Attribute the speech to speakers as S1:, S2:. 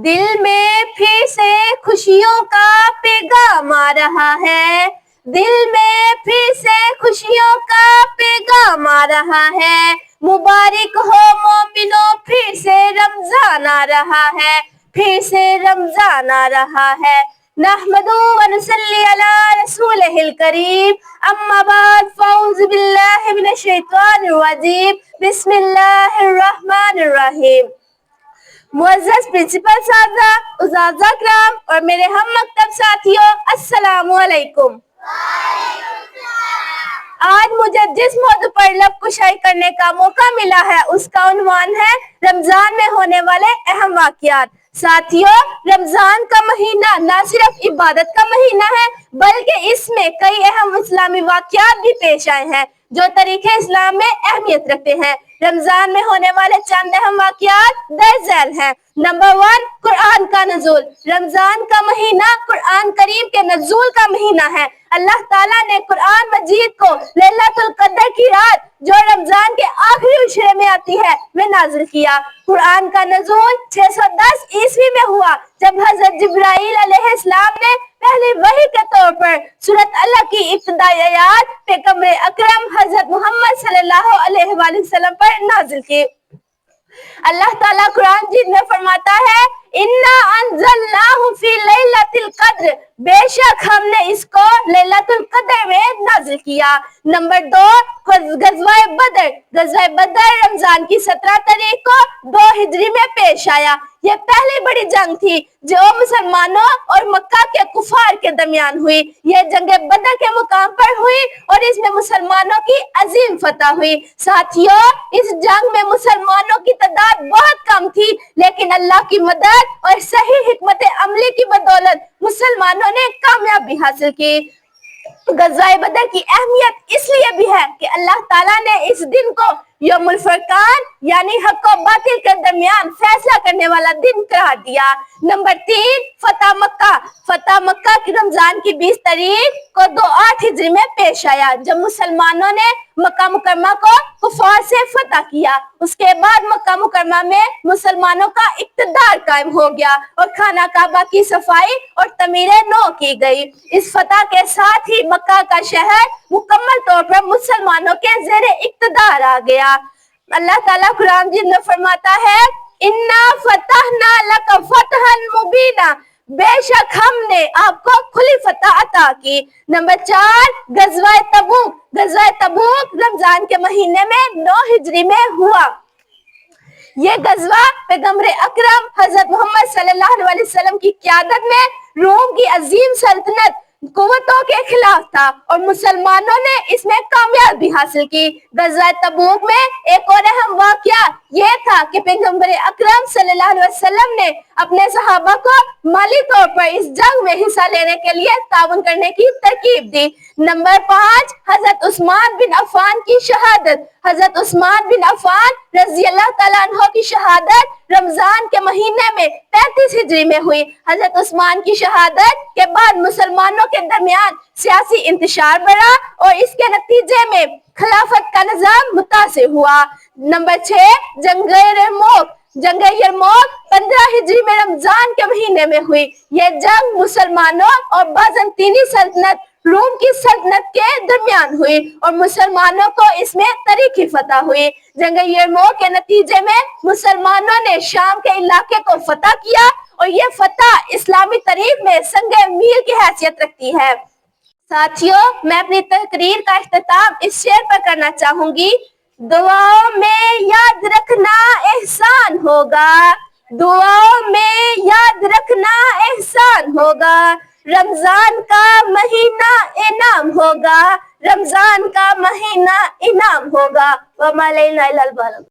S1: دل میں پھر سے خوشیوں کا پیغام آ رہا ہے، دل میں پھر سے خوشیوں کا پیغام آ رہا ہے، مبارک ہو مومنوں پھر سے رمضان آ رہا ہے، پھر سے رمضان آ رہا ہے۔ نحمدہ و نصلی علی رسولہ الکریم، اما بعد فاعوذ باللہ من الشیطان الرجیم، بسم اللہ الرحمن الرحیم۔ معزز پرنسپل صاحبہ، اساتذہ کرام اور میرے ہم مکتب ساتھیوں، السلام علیکم۔ آج مجھے جس موضوع پر لب کشائی کرنے کا موقع ملا ہے اس کا عنوان ہے رمضان میں ہونے والے اہم واقعات۔ ساتھیوں، رمضان کا مہینہ نہ صرف عبادت کا مہینہ ہے بلکہ اس میں کئی اہم اسلامی واقعات بھی پیش آئے ہیں جو تاریخ اسلام میں اہمیت رکھتے ہیں۔ رمضان میں ہونے والے چند اہم واقعات درج ذیل ہیں۔ نمبر 1، قرآن کا نزول۔ رمضان کا مہینہ قرآن کریم کے نزول کا مہینہ ہے۔ اللہ تعالیٰ نے قرآن مجید کو لیلۃ القدر کی رات جو رمضان کے آخری عشرے میں آتی ہے میں نازل کیا۔ قرآن کا نزول 610 عیسوی میں ہوا جب حضرت جبرائیل علیہ السلام نے پہلی وحی کے طور پر سورۃ الق کی ابتدائی آیات پیغمبر اکرم حضرت محمد صلی اللہ علیہ وآلہ وسلم پر نازل کی۔ اللہ تعالیٰ قرآن مجید میں فرماتا ہے اِنَّا أَنزَلْنَاهُ فِي لَيْلَةِ الْقَدْرِ، بے شک ہم نے اس کو لیلۃ القدر میں نازل کیا۔ نمبر 2، غزوہ بدر۔ غزوہ بدر رمضان کی 17 تاریخ کو 2 ہجری میں پیش آیا۔ یہ پہلی بڑی جنگ تھی جو مسلمانوں اور مکہ کے کفار کے درمیان ہوئی۔ یہ جنگ بدر کے مقام پر ہوئی اور اس میں مسلمانوں کی عظیم فتح ہوئی۔ ساتھیوں، اس جنگ میں مسلمانوں کی تعداد بہت کم تھی لیکن اللہ کی مدد اور صحیح حکمت عملی کی بدولت مسلمانوں نے کامیابی حاصل کی۔ غزوہ بدر کی اہمیت اس لیے بھی ہے کہ اللہ تعالیٰ نے اس دن کو یوم الفرقان یعنی حق و باطل کے درمیان فیصلہ کرنے والا دن قرار دیا۔ نمبر 3، فتح مکہ۔ فتح مکہ کی رمضان کی 20 تاریخ کو 28 ہجری میں پیش آیا جب مسلمانوں نے مکہ مکرمہ کو کفار سے فتح کیا۔ اس کے بعد مکہ مکرمہ میں مسلمانوں کا اقتدار قائم ہو گیا اور خانہ کعبہ کی صفائی اور تعمیر نو کی گئی۔ اس فتح کے ساتھ ہی مکہ کا شہر مکمل طور پر مسلمانوں کے زیر اقتدار آ گیا۔ اللہ تعالیٰ قرآن مجید میں فرماتا ہے اِنَّا فَتَحْنَا لَكَ فَتْحًا مُبِينًا، بے شک ہم نے آپ کو کھلی فتح عطا کی۔ نمبر 4، غزوہ تبوک۔ غزوہ تبوک رمضان کے مہینے میں 9 ہجری میں ہوا۔ یہ غزوہ پیغمبر اکرم حضرت محمد صلی اللہ علیہ وسلم کی قیادت میں روم کی عظیم سلطنت قوتوں کے خلاف تھا اور مسلمانوں نے اس میں کامیابی حاصل کی۔ غزوہ تبوک میں ایک اور اہم واقعہ یہ تھا کہ پیغمبر اکرم صلی اللہ علیہ وسلم نے اپنے صحابہ کو مالی طور پر اس جنگ میں حصہ لینے کے لیے تعاون کرنے کی ترغیب دی۔ نمبر 5، حضرت عثمان بن عفان کی شہادت۔ حضرت عثمان بن عفان رضی اللہ تعالیٰ عنہ کی شہادت رمضان کے مہینے میں 35 ہجری میں ہوئی۔ حضرت عثمان کی شہادت کے بعد مسلمانوں کے درمیان سیاسی انتشار بڑھا اور اس کے نتیجے میں خلافت کا نظام متاثر ہوا۔ نمبر 6، جنگ یرموک۔ جنگ یرموک 15 ہجری میں رمضان کے مہینے میں ہوئی۔ یہ جنگ مسلمانوں اور بازنطینی سلطنت روم کی سلطنت کے درمیان ہوئی اور مسلمانوں کو اس میں تاریخی فتح ہوئی۔ جنگ یرموک کے نتیجے میں مسلمانوں نے شام کے علاقے کو فتح کیا اور یہ فتح اسلامی تاریخ میں سنگ میل کی حیثیت رکھتی ہے۔ ساتھیوں، میں اپنی تقریر کا اختتام اس شعر پر کرنا چاہوں گی، دعاؤں میں یاد رکھنا احسان ہوگا، دعاؤں میں یاد رکھنا احسان ہوگا، رمضان کا مہینہ انعام ہوگا، رمضان کا مہینہ انعام ہوگا۔ وَمَا عَلَيْنَا إِلَّا الْبَلَاغُ۔